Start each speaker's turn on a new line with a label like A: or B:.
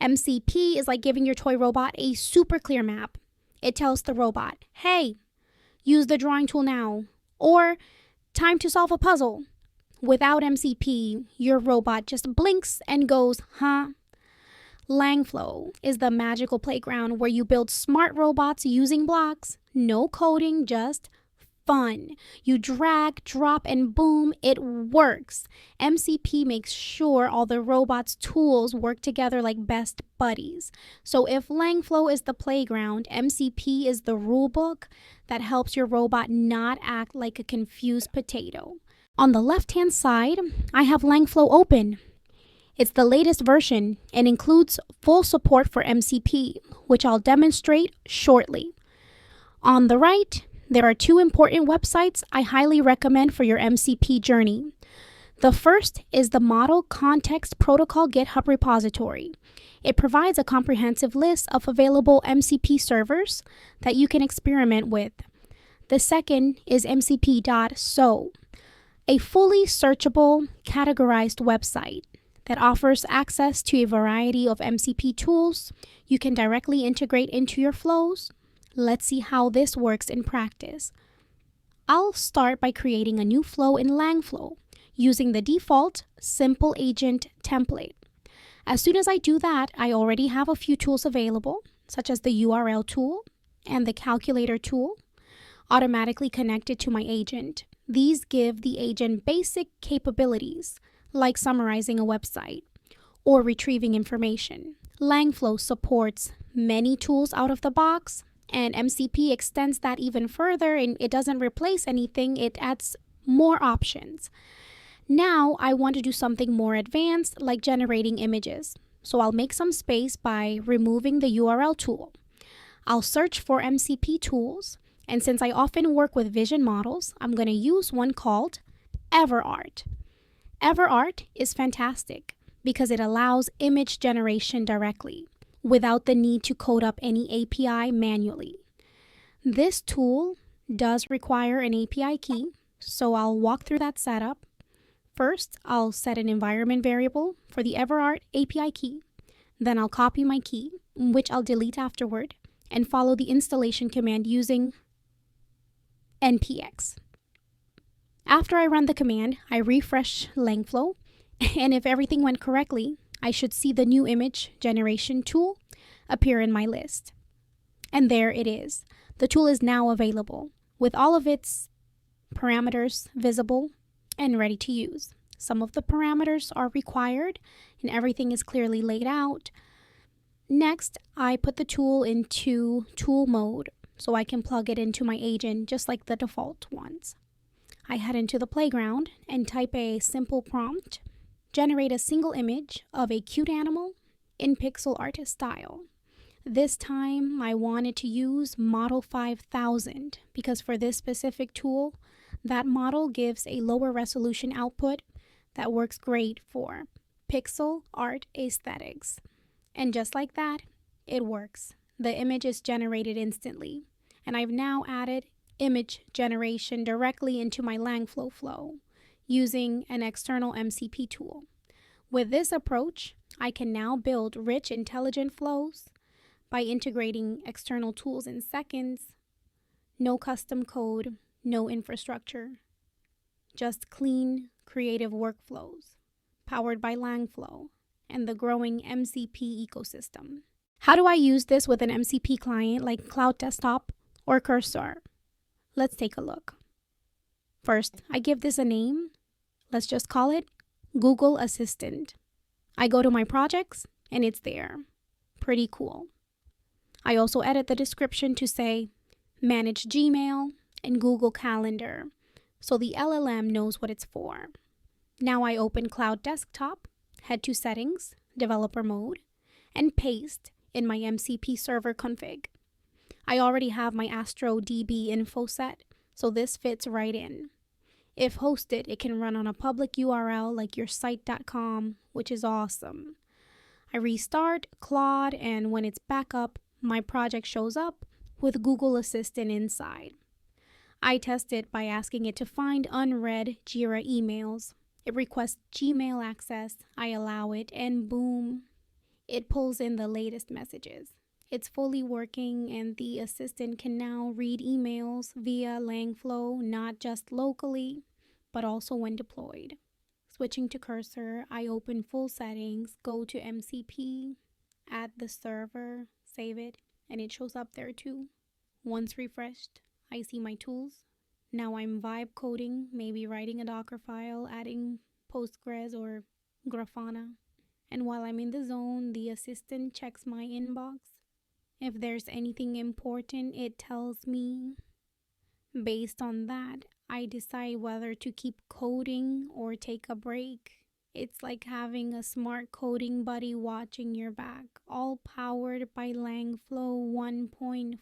A: MCP is like giving your toy robot a super clear map. It tells the robot, hey, use the drawing tool now, or time to solve a puzzle. Without MCP, your robot just blinks and goes, huh? Langflow is the magical playground where you build smart robots using blocks. No coding, just fun. You drag, drop, and boom, it works. MCP makes sure all the robot's tools work together like best buddies. So if Langflow is the playground, MCP is the rulebook that helps your robot not act like a confused potato. On the left-hand side, I have Langflow open. It's the latest version and includes full support for MCP, which I'll demonstrate shortly. On the right, there are two important websites I highly recommend for your MCP journey. The first is the Model Context Protocol GitHub repository. It provides a comprehensive list of available MCP servers that you can experiment with. The second is mcp.so, a fully searchable, categorized website that offers access to a variety of MCP tools you can directly integrate into your flows. Let's see how this works in practice. I'll start by creating a new flow in Langflow using the default Simple Agent template. As soon as I do that, I already have a few tools available, such as the URL tool and the calculator tool, automatically connected to my agent. These give the agent basic capabilities, like summarizing a website or retrieving information. Langflow supports many tools out of the box, and MCP extends that even further, and it doesn't replace anything, it adds more options. Now I want to do something more advanced, like generating images. So I'll make some space by removing the URL tool. I'll search for MCP tools, and since I often work with vision models, I'm going to use one called EverArt. EverArt is fantastic because it allows image generation directly without the need to code up any API manually. This tool does require an API key, so I'll walk through that setup. First, I'll set an environment variable for the EverArt API key. Then I'll copy my key, which I'll delete afterward, and follow the installation command using npx. After I run the command, I refresh Langflow, and if everything went correctly, I should see the new image generation tool appear in my list. And there it is. The tool is now available with all of its parameters visible and ready to use. Some of the parameters are required and everything is clearly laid out. Next, I put the tool into tool mode so I can plug it into my agent just like the default ones. I head into the playground and type a simple prompt. Generate a single image of a cute animal in pixel art style. This time I wanted to use Model 5000 because for this specific tool, that model gives a lower resolution output that works great for pixel art aesthetics. And just like that, it works. The image is generated instantly, and I've now added image generation directly into my Langflow flow using an external MCP tool. With this approach, I can now build rich, intelligent flows by integrating external tools in seconds. No custom code, no infrastructure, just clean, creative workflows powered by Langflow and the growing MCP ecosystem. How do I use this with an MCP client like Cloud Desktop or Cursor? Let's take a look. First, I give this a name. Let's just call it Google Assistant. I go to my projects and it's there. Pretty cool. I also edit the description to say manage Gmail and Google Calendar so the LLM knows what it's for. Now I open Cloud Desktop, head to Settings, Developer Mode, and paste in my MCP server config. I already have my AstroDB info set, so this fits right in. If hosted, it can run on a public URL like your site.com, which is awesome. I restart Claude, and when it's back up, my project shows up with Google Assistant inside. I test it by asking it to find unread Jira emails. It requests Gmail access, I allow it, and boom, It pulls in the latest messages. It's fully working, and the assistant can now read emails via Langflow, not just locally, but also when deployed. Switching to Cursor, I open full settings, go to MCP, add the server, save it, and it shows up there too. Once refreshed, I see my tools. Now I'm vibe coding, maybe writing a Docker file, adding Postgres or Grafana. And while I'm in the zone, the assistant checks my inbox. If there's anything important, it tells me. Based on that, I decide whether to keep coding or take a break. It's like having a smart coding buddy watching your back, all powered by Langflow 1.4.